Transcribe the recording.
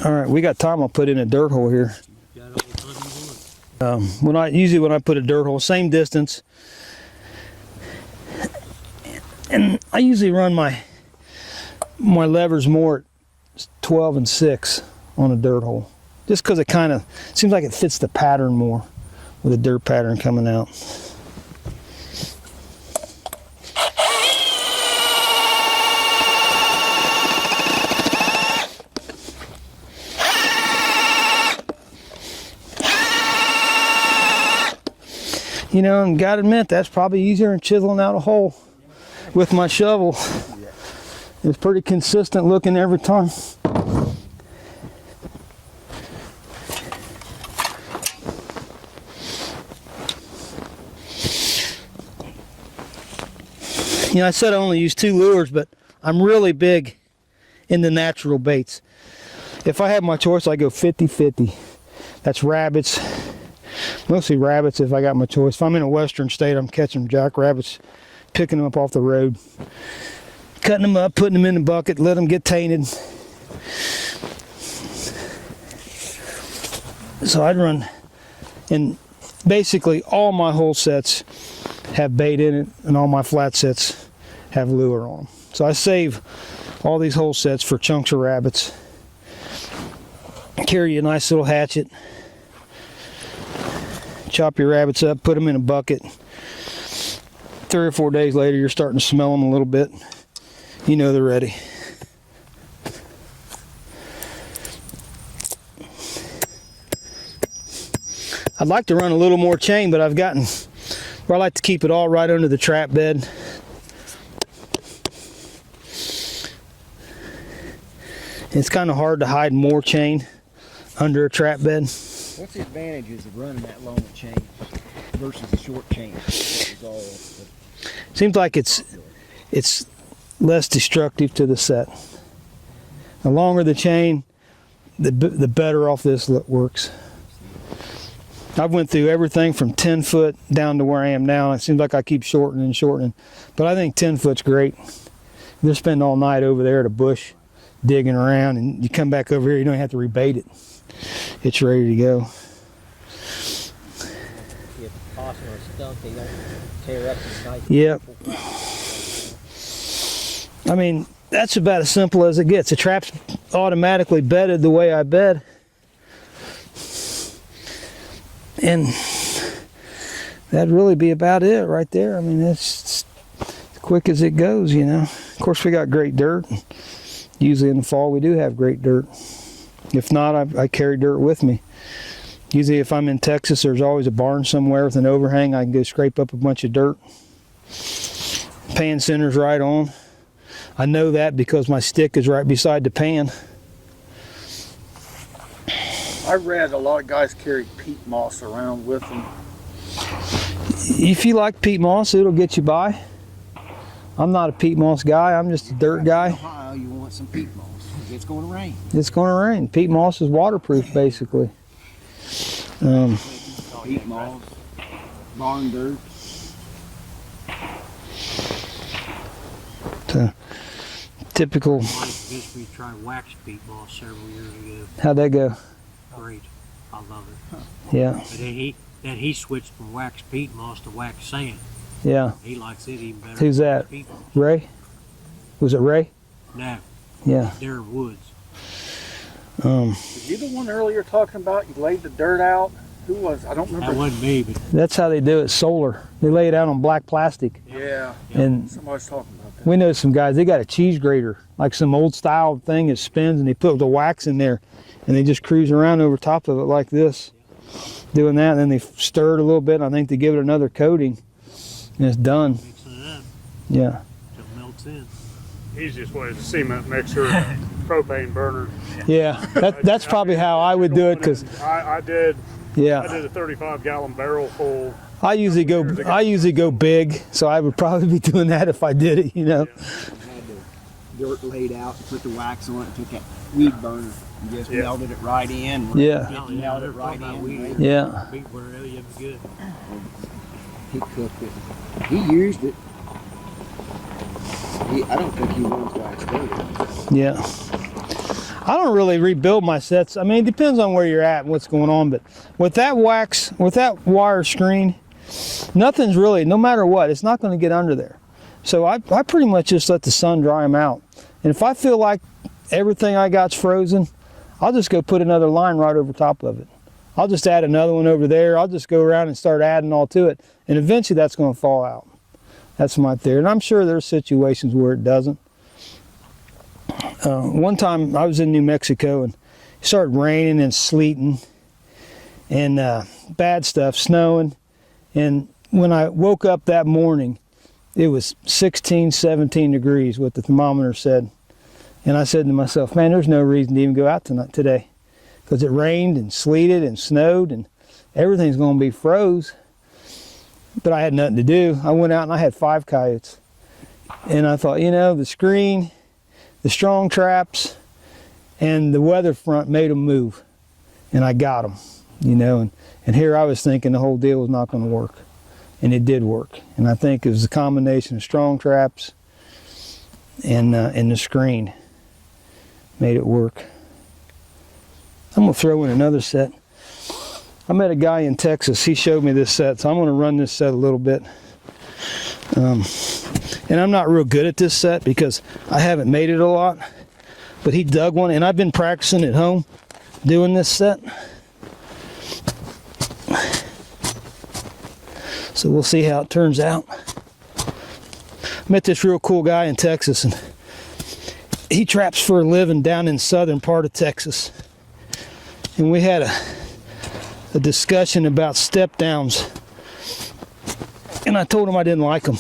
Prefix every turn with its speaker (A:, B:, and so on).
A: All right, we got time. I'll put in a dirt hole here. When I put a dirt hole, same distance, and I usually run my levers more at 12 and 6 on a dirt hole, just because it kind of seems like it fits the pattern more with a dirt pattern coming out. You know, and gotta admit, that's probably easier than chiseling out a hole with my shovel. It's pretty consistent looking every time. You know, I said I only use 2 lures, but I'm really big into natural baits. If I have my choice, I go 50-50. That's rabbits. Mostly rabbits if I got my choice. If I'm in a western state, I'm catching jackrabbits, picking them up off the road, cutting them up, putting them in the bucket, let them get tainted. So I'd run, and basically all my hole sets have bait in it, and all my flat sets have lure on them. So I save all these hole sets for chunks of rabbits. Carry a nice little hatchet. Chop your rabbits up, put them in a bucket. 3 or 4 days later, you're starting to smell them a little bit. You know they're ready. I'd like to run a little more chain, but I've gotten where I like to keep it all right under the trap bed. It's kind of hard to hide more chain under a trap bed.
B: What's the advantages of running that long a chain versus a short chain?
A: Seems like it's less destructive to the set. The longer the chain, the better off this works. I've went through everything from 10 foot down to where I am now. It seems like I keep shortening and shortening, but I think 10 foot's great. They're spending all night over there at a bush digging around, and you come back over here, you don't have to rebait it. It's ready to go. Yep. I mean, that's about as simple as it gets. The trap's automatically bedded the way I bed. And that'd really be about it right there. I mean, it's as quick as it goes, you know. Of course, we got great dirt. Usually in the fall, we do have great dirt. If not, I carry dirt with me. Usually if I'm in Texas, there's always a barn somewhere with an overhang. I can go scrape up a bunch of dirt. Pan center's right on. I know that because my stick is right beside the pan.
C: I read a lot of guys carry peat moss around with them.
A: If you like peat moss, it'll get you by. I'm not a peat moss guy. I'm just a dirt guy.
B: Ohio, you want some peat moss. It's going to rain.
A: It's going to rain. Peat moss is waterproof, basically.
B: Peat moss, barn dirt.
A: Typical.
D: My history tried wax peat moss several years ago.
A: How'd that go?
D: Great. I love it.
A: Yeah.
D: But then he switched from wax peat moss to wax sand.
A: Yeah.
D: He likes it even better.
A: Who's that? Ray? Was it Ray?
D: No.
A: Yeah.
D: Darren Woods.
C: Was you the one earlier talking about you laid the dirt out? Who was? I don't remember.
D: That wasn't me, but
A: That's how they do it. Solar. They lay it out on black plastic.
C: Yeah.
A: And
C: Somebody's talking about that.
A: we know some guys. They got a cheese grater, like some old style thing that spins, and they put the wax in there, and they just cruise around over top of it like this, doing that. And then they stir it a little bit. And I think they give it another coating, and it's done.
D: mixing it up
A: Yeah.
D: till it melts in.
E: Easiest way is a cement mixer, propane burner.
A: Yeah. That's probably how I would do it, because
E: I did
A: yeah.
E: a 35-gallon barrel full.
A: I usually go big, so I would probably be doing that if I did it, you know.
B: I had the dirt laid out, put the wax on it, took that weed burner and just melted it right in.
A: Yeah.
B: Melted it right in.
A: Yeah.
D: Beat burner, yeah, good.
B: He cooked it. He used it. I don't think he runs wax dirt.
A: Yeah. I don't really rebuild my sets. I mean, it depends on where you're at and what's going on, but with that wire screen, nothing's really, no matter what, it's not going to get under there. So I pretty much just let the sun dry them out. And if I feel like everything I got's frozen, I'll just go put another line right over top of it. I'll just add another one over there. I'll just go around and start adding all to it. And eventually that's going to fall out. That's my theory. And I'm sure there's situations where it doesn't. One time I was in New Mexico and it started raining and sleeting and bad stuff, snowing. And when I woke up that morning, it was 16, 17 degrees, what the thermometer said. And I said to myself, man, there's no reason to even go out today because it rained and sleeted and snowed and everything's going to be froze. But I had nothing to do. I went out and I had 5 coyotes. And I thought, you know, the screen, the strong traps, and the weather front made them move. And I got them, you know. And here I was thinking the whole deal was not going to work. And it did work. And I think it was a combination of strong traps and the screen made it work. I'm going to throw in another set. I met a guy in Texas. He showed me this set, so I'm going to run this set a little bit. And I'm not real good at this set because I haven't made it a lot. But he dug one, and I've been practicing at home doing this set. So we'll see how it turns out. Met this real cool guy in Texas, and he traps for a living down in southern part of Texas. And we had a discussion about step downs. And I told him I didn't like them.